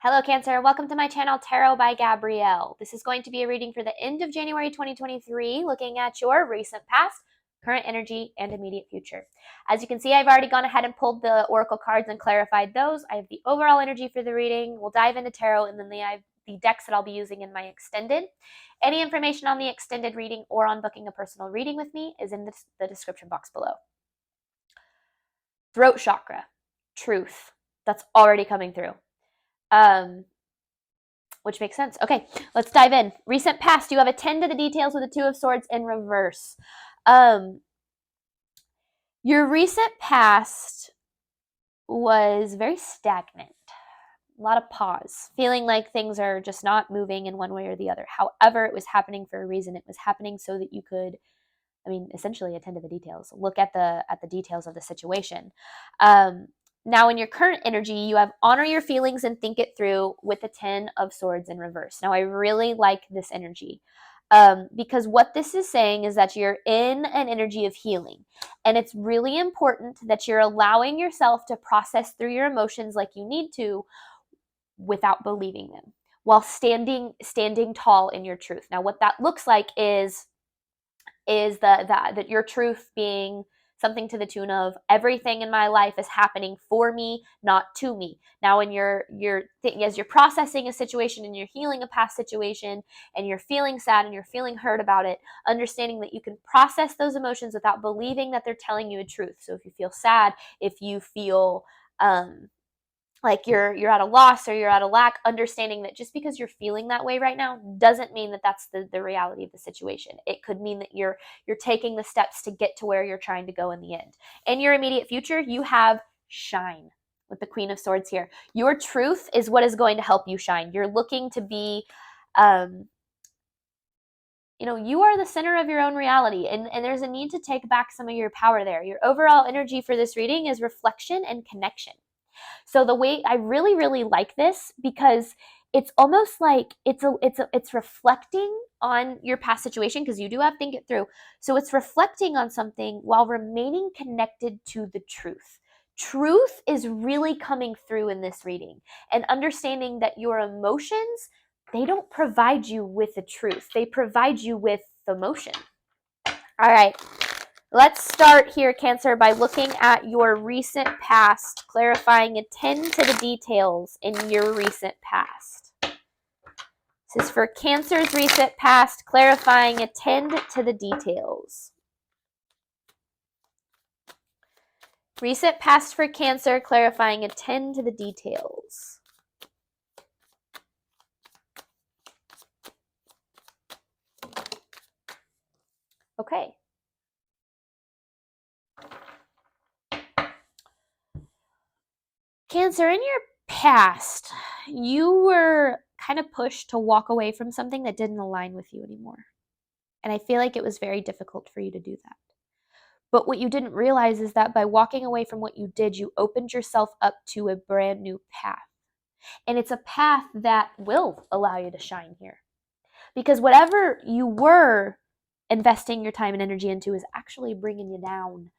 Hello Cancer, welcome to my channel Tarot by Gabrielle. This is going to be a reading for the end of January 2023, looking at your recent past, current energy, and immediate future. As you can see, I've already gone ahead and pulled the oracle cards and clarified those. I have the overall energy for the reading. We'll dive into tarot, and then I have the decks that I'll be using in my extended. Any information on the extended reading or on booking a personal reading with me is in the description box below. Throat chakra, truth. That's already coming through. Which makes sense. Okay, let's dive in. Recent past, you have a 10 to the details with a 2 of swords in reverse. Your recent past was very stagnant. A lot of pause, feeling like things are just not moving in one way or the other. However, it was happening for a reason. It was happening so that you could, essentially attend to the details. Look at the details of the situation. Now, in your current energy, you have honor your feelings and think it through with the 10 of swords in reverse. Now, I really like this energy because what this is saying is that you're in an energy of healing. And it's really important that you're allowing yourself to process through your emotions like you need to without believing them, while standing tall in your truth. Now, what that looks like is that your truth being something to the tune of everything in my life is happening for me, not to me. Now, when as you're processing a situation and you're healing a past situation and you're feeling sad and you're feeling hurt about it, understanding that you can process those emotions without believing that they're telling you a truth. So if you feel sad, if you feel like you're at a loss or you're at a lack, understanding that just because you're feeling that way right now doesn't mean that that's the reality of the situation. It could mean that you're taking the steps to get to where you're trying to go in the end. In your immediate future, you have shine with the Queen of Swords here. Your truth is what is going to help you shine. You're looking to be, you are the center of your own reality, and there's a need to take back some of your power there. Your overall energy for this reading is reflection and connection. So the way I really, really like this, because it's almost like it's reflecting on your past situation, because you do have to think it through. So it's reflecting on something while remaining connected to the truth. Truth is really coming through in this reading, and understanding that your emotions, they don't provide you with the truth. They provide you with the emotion. All right. Let's start here, Cancer, by looking at your recent past, clarifying a 10 to the details in your recent past. This is for Cancer's recent past, clarifying a 10 to the details. Recent past for Cancer, clarifying a 10 to the details. Okay. Cancer, in your past, you were kind of pushed to walk away from something that didn't align with you anymore. And I feel like it was very difficult for you to do that. But what you didn't realize is that by walking away from what you did, you opened yourself up to a brand new path. And it's a path that will allow you to shine here. Because whatever you were investing your time and energy into is actually bringing you down.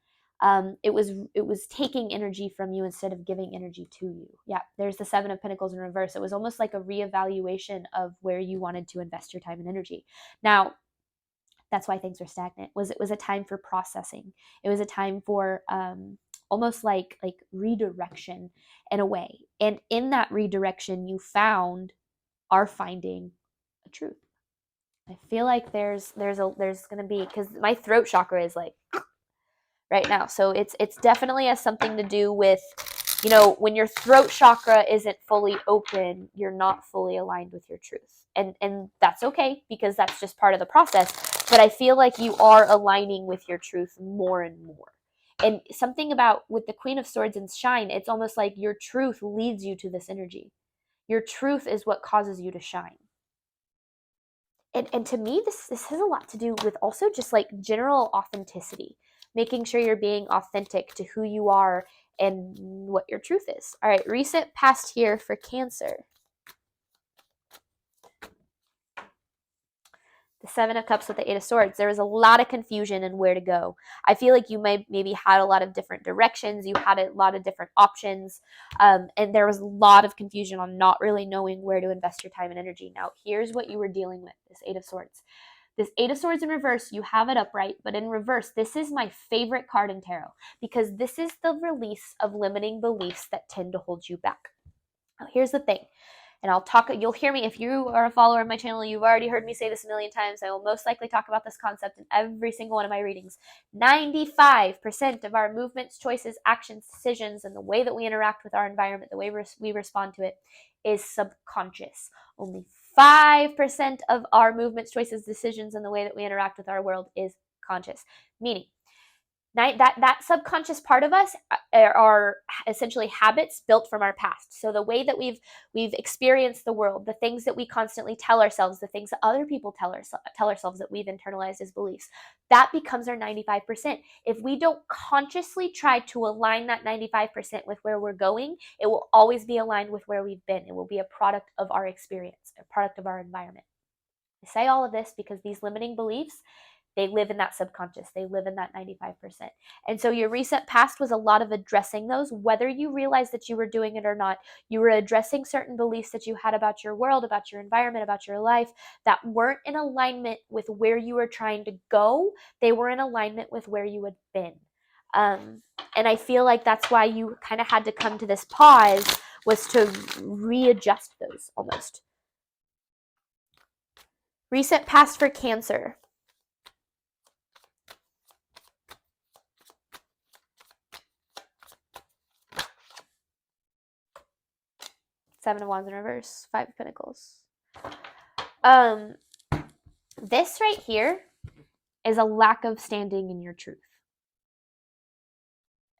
It was taking energy from you instead of giving energy to you. Yeah, there's the 7 of Pentacles in reverse. It was almost like a reevaluation of where you wanted to invest your time and energy. Now, that's why things were stagnant. It was a time for processing. It was a time for almost like redirection in a way. And in that redirection, you are finding a truth. I feel like there's going to be, because my throat chakra is like right now. So it's definitely has something to do with, when your throat chakra isn't fully open, you're not fully aligned with your truth. And that's okay, because that's just part of the process. But I feel like you are aligning with your truth more and more. And something about with the Queen of Swords and shine, it's almost like your truth leads you to this energy. Your truth is what causes you to shine. And to me, this has a lot to do with also just like general authenticity, making sure you're being authentic to who you are and what your truth is. All right, recent past here for Cancer. The Seven of Cups with the Eight of Swords. There was a lot of confusion in where to go. I feel like you maybe had a lot of different directions. You had a lot of different options. And there was a lot of confusion on not really knowing where to invest your time and energy. Now, here's what you were dealing with, this Eight of Swords. This Eight of Swords in reverse, you have it upright, but in reverse, this is my favorite card in tarot because this is the release of limiting beliefs that tend to hold you back. Now, here's the thing. And you'll hear me, if you are a follower of my channel, you've already heard me say this a million times. I will most likely talk about this concept in every single one of my readings. 95% of our movements, choices, actions, decisions, and the way that we interact with our environment, the way we respond to it, is subconscious. Only 5% of our movements, choices, decisions, and the way that we interact with our world is conscious. Meaning, that subconscious part of us are essentially habits built from our past. So the way that we've experienced the world, the things that we constantly tell ourselves, the things that other people tell ourselves that we've internalized as beliefs, that becomes our 95%. If we don't consciously try to align that 95% with where we're going, it will always be aligned with where we've been. It will be a product of our experience, a product of our environment. I say all of this because these limiting beliefs, they live in that subconscious. They live in that 95%. And so your recent past was a lot of addressing those, whether you realized that you were doing it or not. You were addressing certain beliefs that you had about your world, about your environment, about your life that weren't in alignment with where you were trying to go. They were in alignment with where you had been. And I feel like that's why you kind of had to come to this pause, was to readjust those almost. Recent past for Cancer. Seven of Wands in reverse, Five of Pentacles. This right here is a lack of standing in your truth.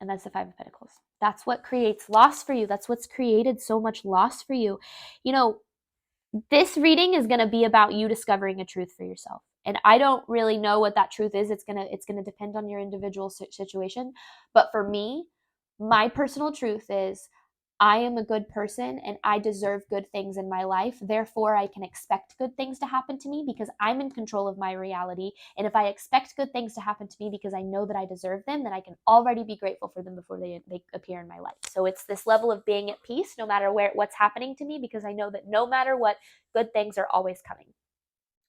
And that's the Five of Pentacles. That's what creates loss for you. That's what's created so much loss for you. You know, this reading is going to be about you discovering a truth for yourself. And I don't really know what that truth is. It's going to depend on your individual situation. But for me, my personal truth is I am a good person and I deserve good things in my life. Therefore, I can expect good things to happen to me because I'm in control of my reality. And if I expect good things to happen to me because I know that I deserve them, then I can already be grateful for them before they appear in my life. So it's this level of being at peace no matter what's happening to me, because I know that no matter what, good things are always coming.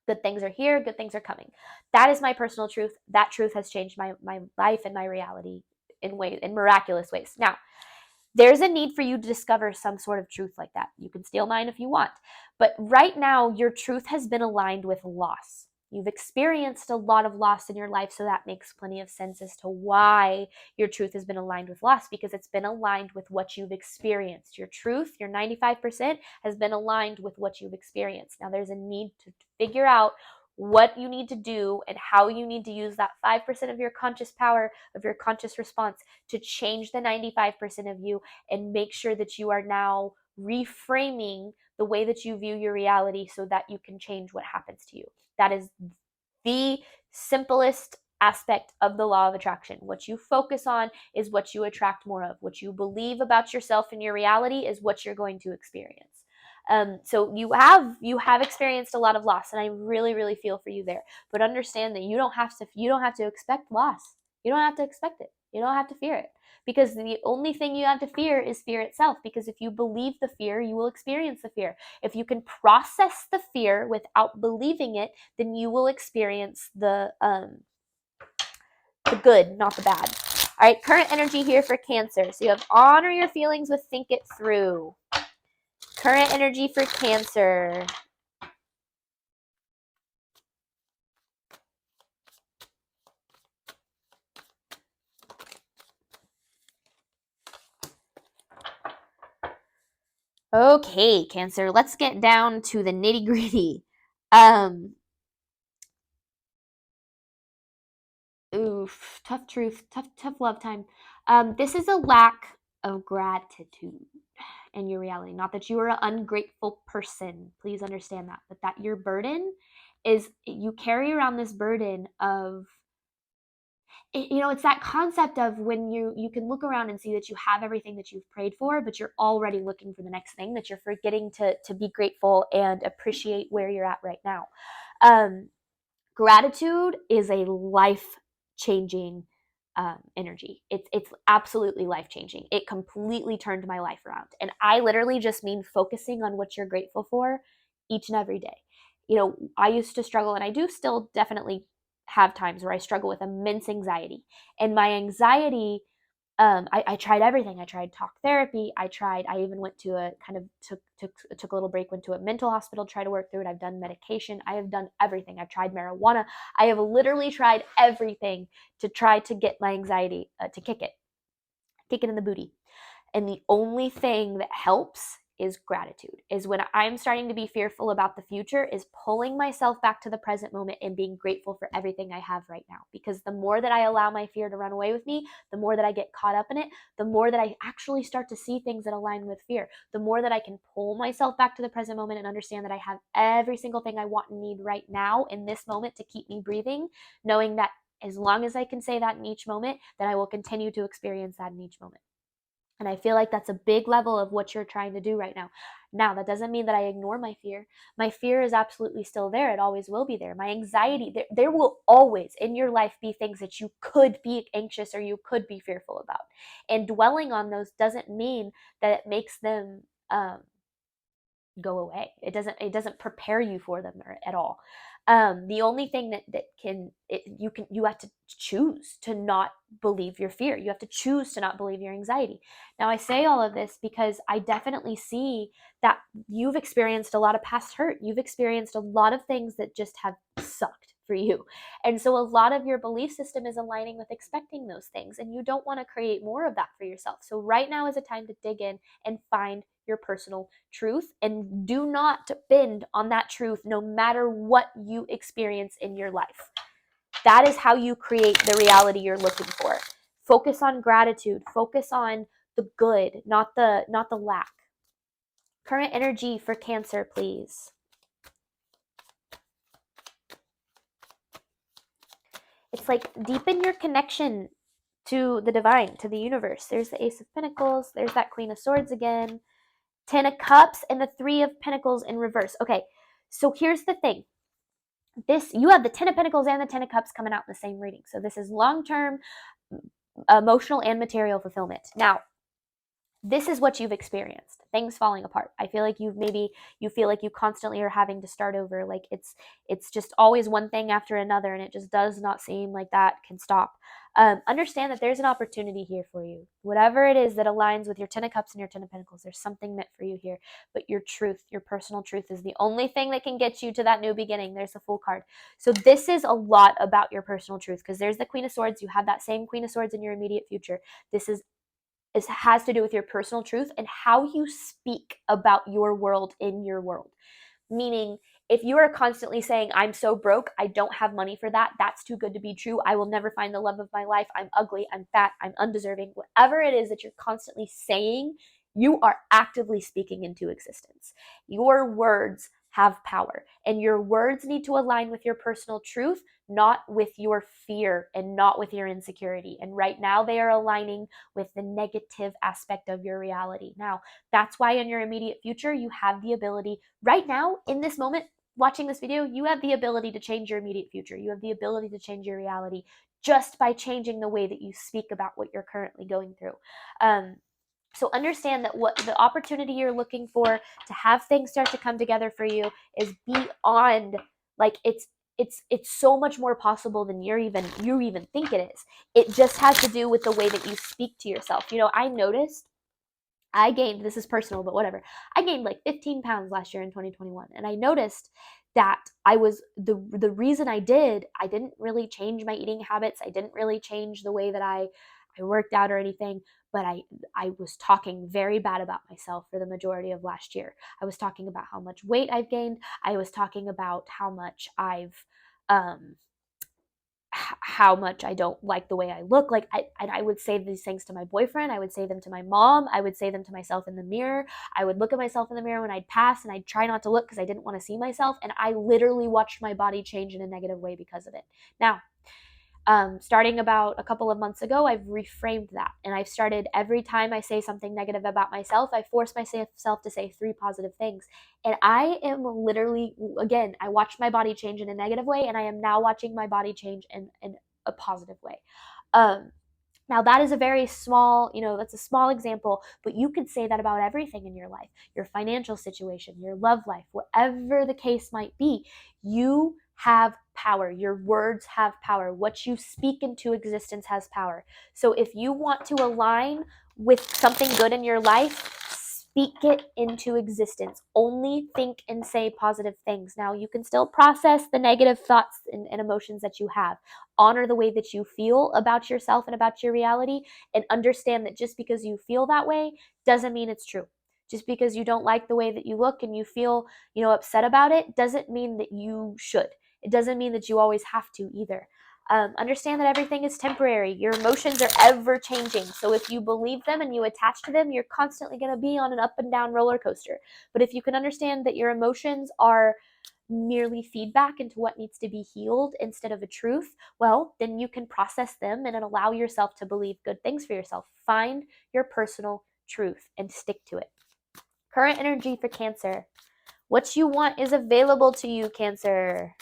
Good things are here, good things are coming. That is my personal truth. That truth has changed my life and my reality in miraculous ways. Now, there's a need for you to discover some sort of truth like that. You can steal mine if you want. But right now, your truth has been aligned with loss. You've experienced a lot of loss in your life, so that makes plenty of sense as to why your truth has been aligned with loss, because it's been aligned with what you've experienced. Your truth, your 95%, has been aligned with what you've experienced. Now, there's a need to figure out what you need to do and how you need to use that 5% of your conscious power, of your conscious response, to change the 95% of you and make sure that you are now reframing the way that you view your reality so that you can change what happens to you. That is the simplest aspect of the law of attraction. What you focus on is what you attract more of. What you believe about yourself and your reality is what you're going to experience. So you have experienced a lot of loss, and I really, really feel for you there. But understand that you don't have to expect loss. You don't have to expect it. You don't have to fear it, because the only thing you have to fear is fear itself. Because if you believe the fear, you will experience the fear. If you can process the fear without believing it, then you will experience the good, not the bad. All right, current energy here for Cancer. So you have honor your feelings with think it through. Current energy for Cancer. Okay, Cancer, let's get down to the nitty-gritty. Oof, tough truth, tough love time. This is a lack of gratitude in your reality. Not that you are an ungrateful person. Please understand that. But that your burden is, you carry around this burden of, it's that concept of when you can look around and see that you have everything that you've prayed for, but you're already looking for the next thing, that you're forgetting to be grateful and appreciate where you're at right now. Gratitude is a life-changing energy. It's absolutely life-changing. It completely turned my life around. And I literally just mean focusing on what you're grateful for each and every day. I used to struggle, and I do still definitely have times where I struggle with immense anxiety. And my anxiety, I tried everything. I tried talk therapy. I even went to a kind of took a little break, went to a mental hospital, tried to work through it. I've done medication. I have done everything. I've tried marijuana. I have literally tried everything to try to get my anxiety to kick it in the booty. And the only thing that helps is gratitude. Is when I'm starting to be fearful about the future, is pulling myself back to the present moment and being grateful for everything I have right now. Because the more that I allow my fear to run away with me, the more that I get caught up in it, the more that I actually start to see things that align with fear, the more that I can pull myself back to the present moment and understand that I have every single thing I want and need right now in this moment to keep me breathing, knowing that as long as I can say that in each moment, then I will continue to experience that in each moment. And I feel like that's a big level of what you're trying to do right now. Now, that doesn't mean that I ignore my fear. My fear is absolutely still there. It always will be there. My anxiety, there will always in your life be things that you could be anxious or you could be fearful about. And dwelling on those doesn't mean that it makes them go away. It doesn't prepare you for them at all. The only thing you have to choose to not believe your fear. You have to choose to not believe your anxiety. Now, I say all of this because I definitely see that you've experienced a lot of past hurt. You've experienced a lot of things that just have sucked for you. And so a lot of your belief system is aligning with expecting those things, and you don't want to create more of that for yourself. So right now is a time to dig in and find your personal truth, and do not bend on that truth no matter what you experience in your life. That is how you create the reality you're looking for. Focus on gratitude. Focus on the good, not the lack. Current energy for Cancer, please. It's like deepen your connection to the divine, to the universe. There's the Ace of Pentacles. There's that Queen of Swords again. 10 of Cups and the 3 of Pentacles in reverse. Okay, so here's the thing. You have the 10 of Pentacles and the 10 of Cups coming out in the same reading. So this is long-term emotional and material fulfillment. Now, this is what you've experienced. Things falling apart. I feel like you feel like you constantly are having to start over. Like it's just always one thing after another, and it just does not seem like that can stop. Understand that there's an opportunity here for you. Whatever it is that aligns with your 10 of Cups and your 10 of Pentacles, there's something meant for you here. But your truth, your personal truth, is the only thing that can get you to that new beginning. There's the Fool card. So this is a lot about your personal truth, because there's the Queen of Swords. You have that same Queen of Swords in your immediate future. This has to do with your personal truth and how you speak about your world in your world. Meaning, if you are constantly saying, I'm so broke, I don't have money for that, that's too good to be true, I will never find the love of my life, I'm ugly, I'm fat, I'm undeserving, whatever it is that you're constantly saying, you are actively speaking into existence. Your words have power, and your words need to align with your personal truth, not with your fear and not with your insecurity. And right now they are aligning with the negative aspect of your reality. Now, that's why in your immediate future, you have the ability right now in this moment, watching this video, you have the ability to change your immediate future. You have the ability to change your reality just by changing the way that you speak about what you're currently going through. So understand that what the opportunity you're looking for to have things start to come together for you is beyond, like it's so much more possible than you even think it is. It just has to do with the way that you speak to yourself. I noticed I gained, this is personal, but whatever. I gained like 15 pounds last year in 2021. And I noticed that I was, the reason I didn't really change my eating habits. I didn't really change the way that I worked out or anything, but I was talking very bad about myself for the majority of last year. I was talking about how much weight I've gained. I was talking about how much how much I don't like the way I look. Like I would say these things to my boyfriend. I would say them to my mom. I would say them to myself in the mirror. I would look at myself in the mirror when I'd pass, and I'd try not to look because I didn't want to see myself. And I literally watched my body change in a negative way because of it. Now, Starting about a couple of months ago, I've reframed that. And I've started, every time I say something negative about myself, I force myself to say 3 positive things. And I am literally, again, I watched my body change in a negative way, and I am now watching my body change in a positive way. Now that is a very small, that's a small example, but you could say that about everything in your life, your financial situation, your love life, whatever the case might be. You have power. Your words have power. What you speak into existence has power. So if you want to align with something good in your life, speak it into existence. Only think and say positive things. Now, you can still process the negative thoughts and emotions that you have. Honor the way that you feel about yourself and about your reality, and understand that just because you feel that way doesn't mean it's true. Just because you don't like the way that you look and you feel, upset about it, doesn't mean that you should. It doesn't mean that you always have to either. Understand that everything is temporary. Your emotions are ever changing. So if you believe them and you attach to them, you're constantly going to be on an up and down roller coaster. But if you can understand that your emotions are merely feedback into what needs to be healed instead of a truth, well, then you can process them and allow yourself to believe good things for yourself. Find your personal truth and stick to it. Current energy for Cancer. What you want is available to you, Cancer.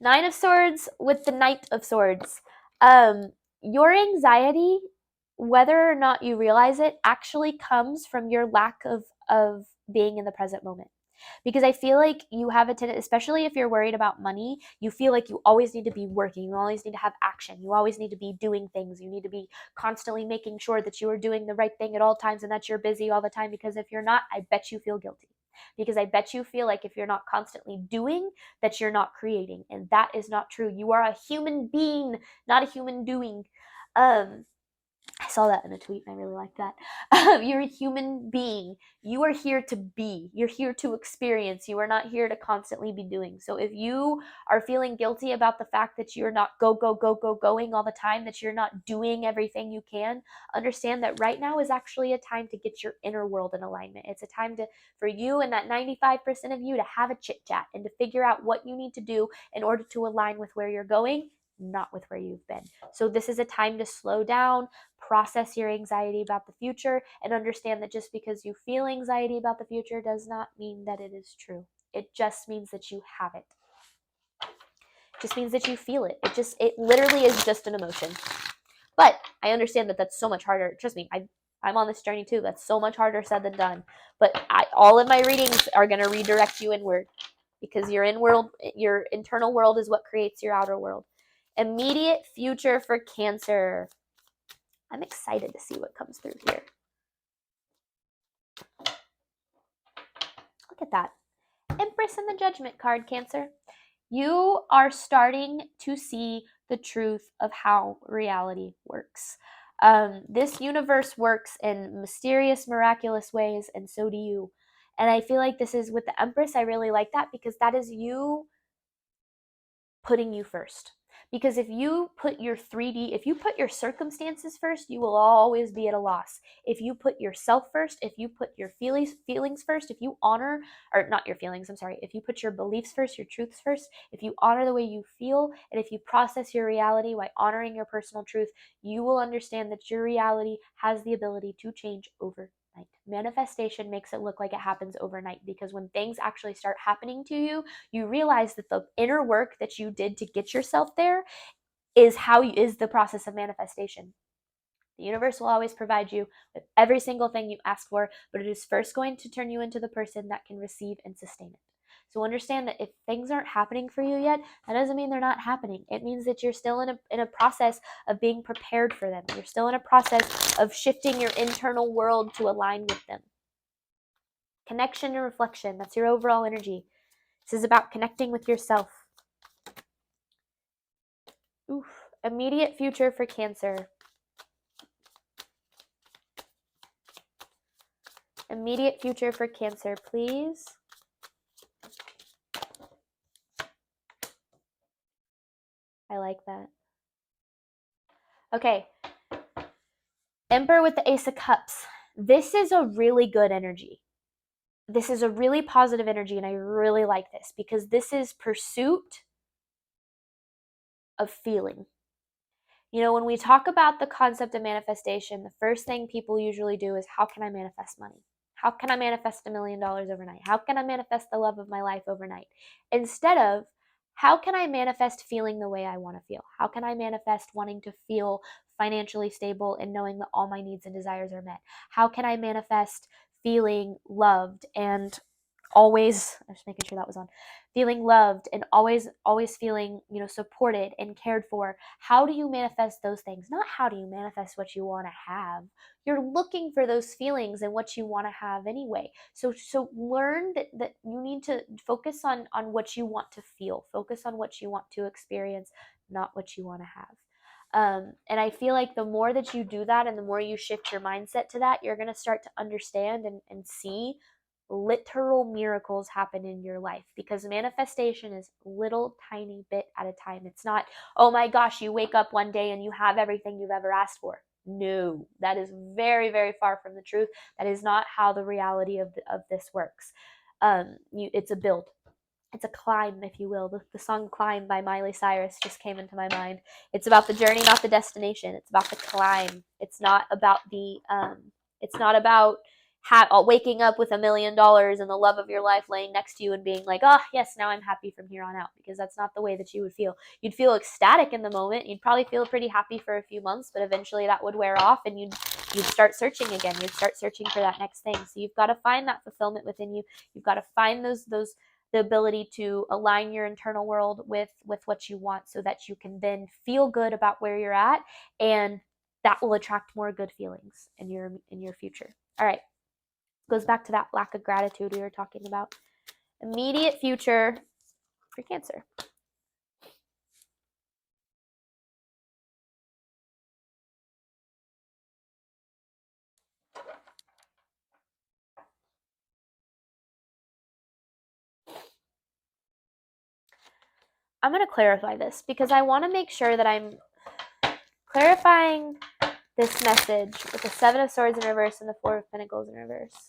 Nine of Swords with the Knight of Swords. Your anxiety, whether or not you realize it, actually comes from your lack of being in the present moment. Because I feel like you have a tendency, especially if you're worried about money, you feel like you always need to be working, you always need to have action, you always need to be doing things, you need to be constantly making sure that you are doing the right thing at all times and that you're busy all the time. Because if you're not, I bet you feel guilty. Because I bet you feel like if you're not constantly doing, that you're not creating. And that is not true. You are a human being, not a human doing. I saw that in a tweet and I really like that. You're a human being. You are here to be. You're here to experience. You are not here to constantly be doing. So if you are feeling guilty about the fact that you're not going all the time, that you're not doing everything you can, understand that right now is actually a time to get your inner world in alignment. It's a time for you and that 95% of you to have a chit chat and to figure out what you need to do in order to align with where you're going, not with where you've been. So this is a time to slow down, process your anxiety about the future, and understand that just because you feel anxiety about the future does not mean that it is true. It just means that you have it. It just means that you feel it. It literally is just an emotion. But I understand that that's so much harder. Trust me, I'm on this journey too. That's so much harder said than done. But all of my readings are going to redirect you inward, because your internal world is what creates your outer world. Immediate future for Cancer. I'm excited to see what comes through here. Look at that. Empress and the Judgment card, Cancer. You are starting to see the truth of how reality works. This universe works in mysterious, miraculous ways, and so do you. And I feel like this is with the Empress. I really like that, because that is you putting you first. Because if you put your circumstances first, you will always be at a loss. If you put yourself first, if you put your feelings first, if you honor, or not your feelings, I'm sorry, if you put your beliefs first, your truths first, if you honor the way you feel, and if you process your reality by honoring your personal truth, you will understand that your reality has the ability to change overnight. Manifestation makes it look like it happens overnight, because when things actually start happening to you, you realize that the inner work that you did to get yourself there is the process of manifestation. The universe will always provide you with every single thing you ask for, but it is first going to turn you into the person that can receive and sustain it. So understand that if things aren't happening for you yet, that doesn't mean they're not happening. It means that you're still in a process of being prepared for them. You're still in a process of shifting your internal world to align with them. Connection and reflection, that's your overall energy. This is about connecting with yourself. Oof. Immediate future for Cancer. Immediate future for Cancer, please. I like that. Okay. Emperor with the Ace of Cups. This is a really good energy. this is a really positive energy, and I really like this because this is pursuit of feeling. You know, when we talk about the concept of manifestation, the first thing people usually do is, how can I manifest money? How can I manifest $1 million overnight? How can I manifest the love of my life overnight? Instead of, how can I manifest feeling the way I want to feel? How can I manifest wanting to feel financially stable and knowing that all my needs and desires are met? How can I manifest feeling loved and always, I'm just making sure that was on, feeling loved and always feeling, you know, supported and cared for? How do you manifest those things? Not how do you manifest what you want to have. You're looking for those feelings and what you want to have anyway. So learn that you need to focus on what you want to feel. Focus on what you want to experience, not what you want to have. And I feel like the more that you do that and the more you shift your mindset to that, you're going to start to understand and see literal miracles happen in your life, because manifestation is little tiny bit at a time. It's not, oh my gosh, you wake up one day and you have everything you've ever asked for. No, that is very, very far from the truth. That is not how the reality of this works. It's a build. It's a climb, if you will. The song Climb by Miley Cyrus just came into my mind. It's about the journey, not the destination. It's about the climb. It's not about waking up with $1 million and the love of your life laying next to you and being like, oh yes, now I'm happy from here on out, because that's not the way that you would feel. You'd feel ecstatic in the moment. You'd probably feel pretty happy for a few months, but eventually that would wear off and you'd start searching again. You'd start searching for that next thing. So you've got to find that fulfillment within you. You've got to find the ability to align your internal world with what you want, so that you can then feel good about where you're at, and that will attract more good feelings in your future. All right. Goes back to that lack of gratitude we were talking about. Immediate future for Cancer. I'm going to clarify this because I want to make sure that I'm clarifying this message with the Seven of Swords in reverse and the Four of Pentacles in reverse.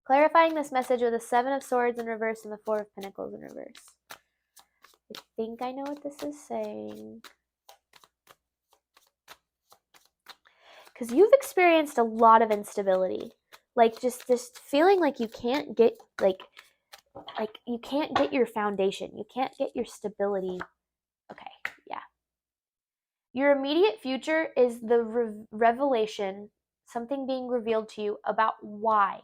Clarifying this message with the Seven of Swords in reverse and the Four of Pentacles in reverse. I think I know what this is saying. Because you've experienced a lot of instability. Like just this feeling like you can't get you can't get your foundation. You can't get your stability. Okay, yeah. Your immediate future is the revelation, something being revealed to you about why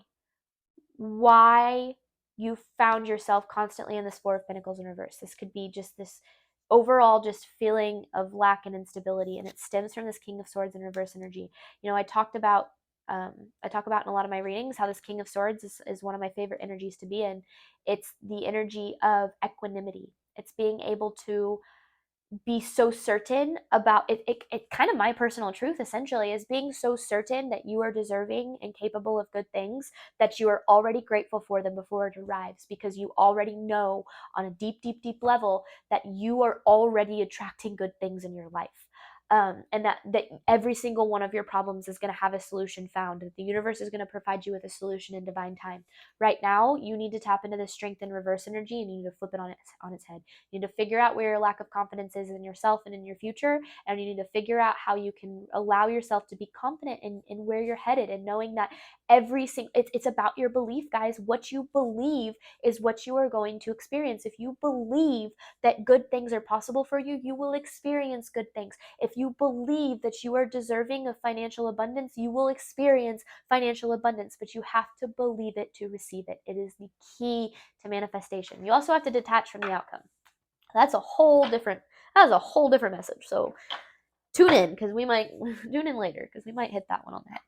you found yourself constantly in this Four of Pentacles in reverse. This could be just this overall just feeling of lack and instability, and it stems from this King of Swords in reverse energy. You know, I talk about in a lot of my readings how this King of Swords is one of my favorite energies to be in. It's the energy of equanimity. It's being able to be so certain about it. It kind of my personal truth essentially is being so certain that you are deserving and capable of good things, that you are already grateful for them before it arrives, because you already know on a deep, deep, deep level that you are already attracting good things in your life. And that every single one of your problems is going to have a solution found. The universe is going to provide you with a solution in divine time. Right now, you need to tap into the strength and reverse energy, and you need to flip it on its head. You need to figure out where your lack of confidence is in yourself and in your future, and you need to figure out how you can allow yourself to be confident in where you're headed, and knowing that it's about your belief, guys. What you believe is what you are going to experience. If you believe that good things are possible for you, you will experience good things. If you believe that you are deserving of financial abundance, you will experience financial abundance, but you have to believe it to receive it. It is the key to manifestation. You also have to detach from the outcome. That's a whole different message. So tune in later because we might hit that one on the head.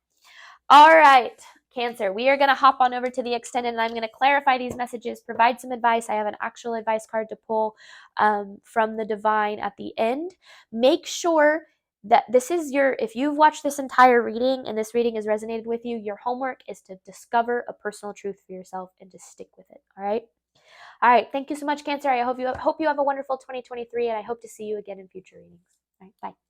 All right, Cancer, we are going to hop on over to the extended, and I'm going to clarify these messages, provide some advice. I have an actual advice card to pull from the divine at the end. Make sure that if you've watched this entire reading and this reading has resonated with you, your homework is to discover a personal truth for yourself and to stick with it. All right. All right. Thank you so much, Cancer. I hope you have a wonderful 2023, and I hope to see you again in future readings. All right. Bye.